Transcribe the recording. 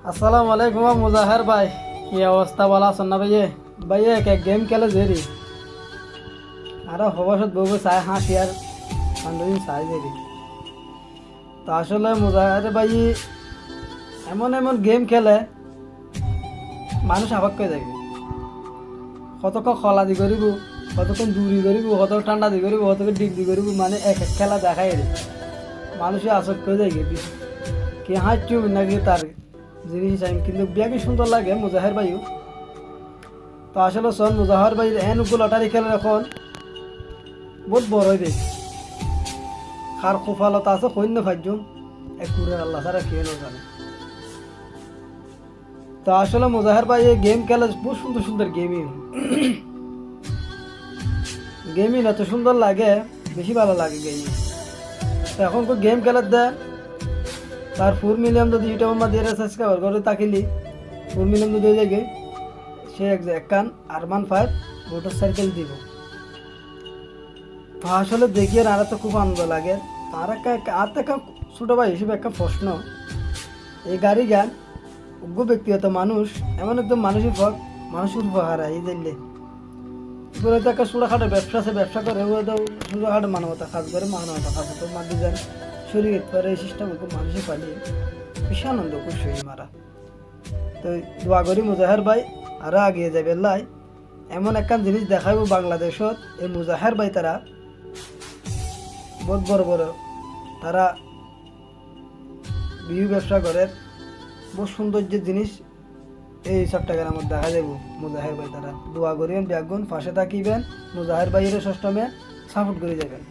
আসসালামু আলাইকুম মুজাহের ভাই, কি অবস্থা বলা আছেন না ভাইয়ে? ভাইয়ে এক গেম খেলে জেরি আরো হবসত বউ চাই হাসি আর বান্ধবী চাই জেরি। তো আসলে মুজাহের ভাই এমন এমন গেম খেলে মানুষ আবাক করে যাবে। কতক্ষণ খলা দি করিব, কতক্ষণ দূরি করিব, কত ঠান্ডা দি করিব, কতক্ষণ ডিগ্রি করিব, মানে এক এক খেলা দেখাই রে মানুষে আসক করে যাই কি হাঁটছি নাকি তার জিনিস চাই। কিন্তু বিয়াকে সুন্দর লাগে মুজাহের ভাইও। তো আসলে সন মুজাহের ভাই এনুকু লটারি খেলে এখন বহুত বড় হয়ে গেছে। খার খোফালত আছে সৈন্য ভাজ্যম এক কুরের আল্লাহ ছাড়া কে না জানে। তো আসলে মুজাহের ভাই এই গেম খেলে বহুত সুন্দর সুন্দর গেমিং এত সুন্দর লাগে, বেশি ভালো লাগে গেমিং। তো এখন তো গেম খেলার দেয় তার 4 মিলিয়ন যদি ইউটিউবের মধ্যে সাবস্ক্রাইবার করে তাকিলি 4 মিলিয়ন যদি হয়ে যায় সে একখান R15 মোটর সাইকেল দিব। তো আসলে দেখি আর তো খুব আনন্দ লাগে। আর একটা ছোটো ভাই হিসেবে একটা প্রশ্ন, এই গাড়ি গান অজ্ঞ ব্যক্তিগত মানুষ এমন একদম মানুষের উপহার এই দিল্লি বলে তো একটা ছোটোখাটো ব্যবসা আছে, ব্যবসা করে ছোটোখাটো মানবতা কাজ করে, মানবতা কাজ তো মাদি যান শরীর করে এই সিস্টেম খুব মানুষই পালিয়ে বেশি আনন্দ খুশি হই মারা। তো দোয়া করি মুজাহের ভাই আরও আগিয়ে যাবে লাই, এমন একখান জিনিস দেখাইব বাংলাদেশত। এই মুজাহের ভাই তারা বহুত বড় বড় তারা বিহু ব্যবসা করে, বহুত সৌন্দর্যের জিনিস এই সব টাকার আমার দেখা যাব। মুজাহের ভাই তারা দোয়া করিবেন, ব্যাগুন পাশে থাকিবেন, মুজাহের ভাইয়ের ষষ্ঠমে সাপোর্ট করে যাবেন।